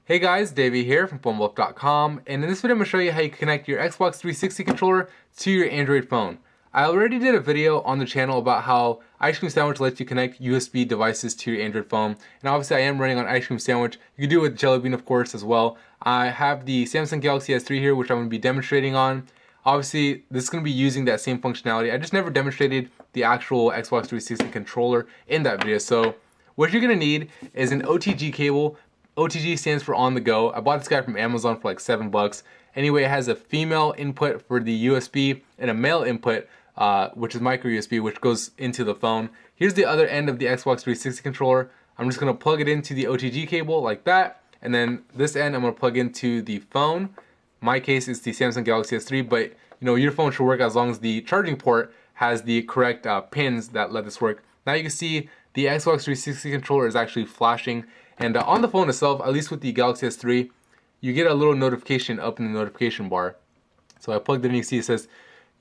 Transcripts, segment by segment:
Hey guys, Davey here from PhoneWolf.com, and in this video I'm going to show you how you can connect your Xbox 360 controller to your Android phone. I already did a video on the channel about how Ice Cream Sandwich lets you connect USB devices to your Android phone, and obviously I am running on Ice Cream Sandwich. You can do it with Jelly Bean, of course, as well. I have the Samsung Galaxy S3 here, which I'm going to be demonstrating on. Obviously, this is going to be using that same functionality. I just never demonstrated the actual Xbox 360 controller in that video, so what you're going to need is an OTG cable. OTG stands for on the go. I bought this guy from Amazon for like $7. Anyway, it has a female input for the USB and a male input, which is micro USB, which goes into the phone. Here's the other end of the Xbox 360 controller. I'm just gonna plug it into the OTG cable like that, and then this end I'm gonna plug into the phone. My case is the Samsung Galaxy S3, but your phone should work as long as the charging port has the correct pins that let this work. Now you can see the Xbox 360 controller is actually flashing. And on the phone itself, at least with the Galaxy S3, you get a little notification up in the notification bar. So I plugged it in, you see it says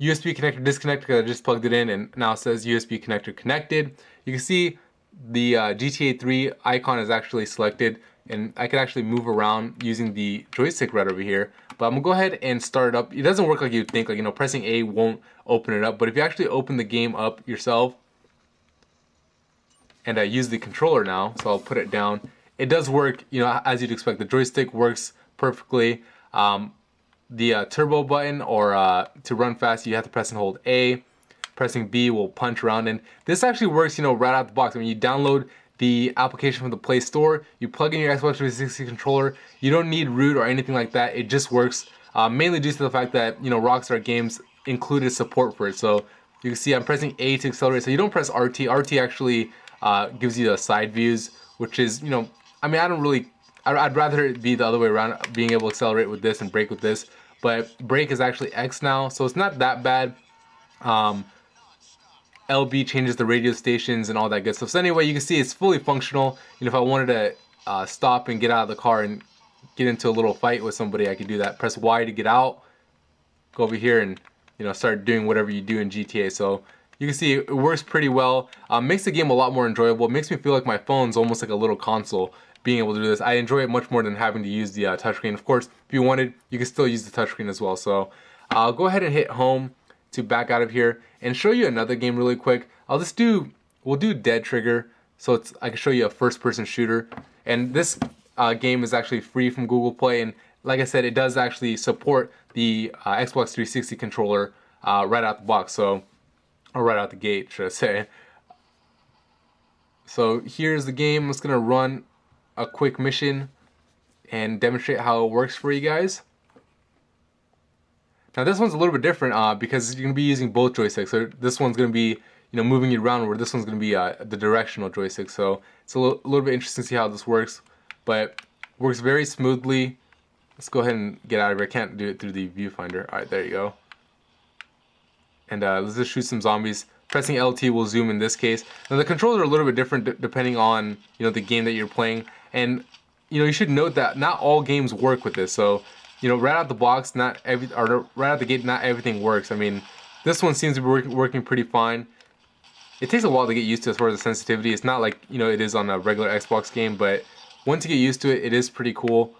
USB connector disconnected because I just plugged it in, and now it says USB connector connected. You can see the GTA 3 icon is actually selected, and I can actually move around using the joystick right over here. But I'm gonna go ahead and start it up. It doesn't work like you'd think, like pressing A won't open it up, but if you actually open the game up yourself, and I use the controller now, so I'll put it down. It does work, as you'd expect. The joystick works perfectly. The turbo button, or to run fast, you have to press and hold A. Pressing B will punch around, and this actually works, right out the box. I mean, you download the application from the Play Store, you plug in your Xbox 360 controller. You don't need root or anything like that. It just works, mainly due to the fact that Rockstar Games included support for it. So you can see I'm pressing A to accelerate. So you don't press RT. RT actually gives you the side views, which is, I mean, I'd rather it be the other way around, being able to accelerate with this and brake with this. But brake is actually X now, so it's not that bad. LB changes the radio stations and all that good stuff. So anyway, you can see it's fully functional. If I wanted to stop and get out of the car and get into a little fight with somebody, I could do that. Press Y to get out. Go over here and start doing whatever you do in GTA. So you can see it works pretty well. Makes the game a lot more enjoyable. It makes me feel like my phone's almost like a little console, being able to do this. I enjoy it much more than having to use the touchscreen. Of course, if you wanted, you can still use the touchscreen as well. So I'll go ahead and hit home to back out of here and show you another game really quick. We'll do Dead Trigger, so I can show you a first-person shooter. And this game is actually free from Google Play, and like I said, it does actually support the Xbox 360 controller right out the box. So, or right out the gate, should I say. So here's the game. I'm just gonna run a quick mission and demonstrate how it works for you guys. Now this one's a little bit different because you're gonna be using both joysticks. So this one's gonna be moving you around, where this one's gonna be the directional joystick. So it's a little bit interesting to see how this works, but works very smoothly. Let's go ahead and get out of here. I can't do it through the viewfinder. All right, there you go. And let's just shoot some zombies. Pressing LT will zoom in this case. Now the controls are a little bit different depending on the game that you're playing, and you should note that not all games work with this. So right out the box, right out the gate, not everything works. I mean, this one seems to be working pretty fine. It takes a while to get used to as far as the sensitivity. It's not like it is on a regular Xbox game, but once you get used to it, it is pretty cool.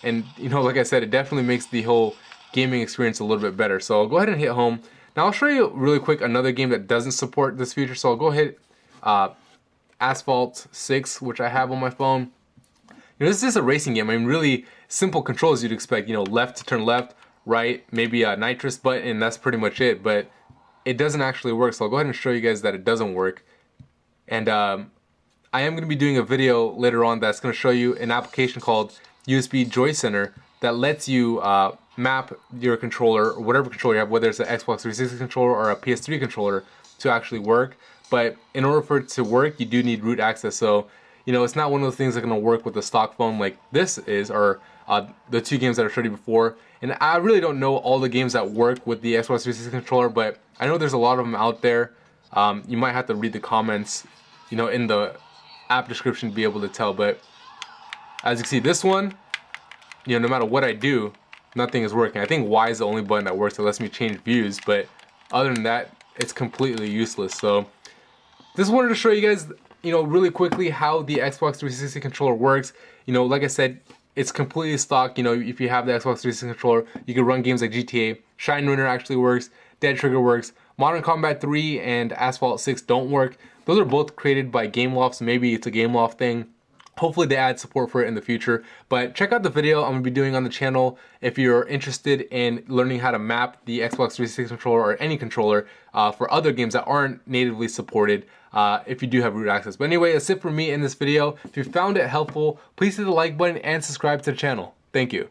And like I said, it definitely makes the whole gaming experience a little bit better. So I'll go ahead and hit home. Now I'll show you really quick another game that doesn't support this feature. So I'll go ahead, Asphalt 6, which I have on my phone. This is just a racing game. I mean, really simple controls you'd expect. Left to turn left, right, maybe a nitrous button, and that's pretty much it. But it doesn't actually work. So I'll go ahead and show you guys that it doesn't work. And I am going to be doing a video later on that's going to show you an application called USB Joy Center that lets you map your controller, or whatever controller you have, whether it's an Xbox 360 controller or a PS3 controller, to actually work. But in order for it to work, you do need root access. So it's not one of those things that's going to work with a stock phone like this is, or the two games that I showed you before. And I really don't know all the games that work with the Xbox 360 controller, but I know there's a lot of them out there. You might have to read the comments, in the app description to be able to tell. But as you can see, this one, no matter what I do, nothing is working. I think Y is the only button that works that lets me change views, but other than that, it's completely useless. So just wanted to show you guys, really quickly how the Xbox 360 controller works. Like I said, It's completely stock. You know, if you have the Xbox 360 controller, you can run games like GTA. Shine Runner actually works. Dead Trigger works. Modern Combat 3 and Asphalt 6 don't work. Those are both created by Gameloft, so maybe it's a Gameloft thing. Hopefully they add support for it in the future. But check out the video I'm going to be doing on the channel if you're interested in learning how to map the Xbox 360 controller or any controller for other games that aren't natively supported if you do have root access. But anyway, that's it for me in this video. If you found it helpful, please hit the like button and subscribe to the channel. Thank you.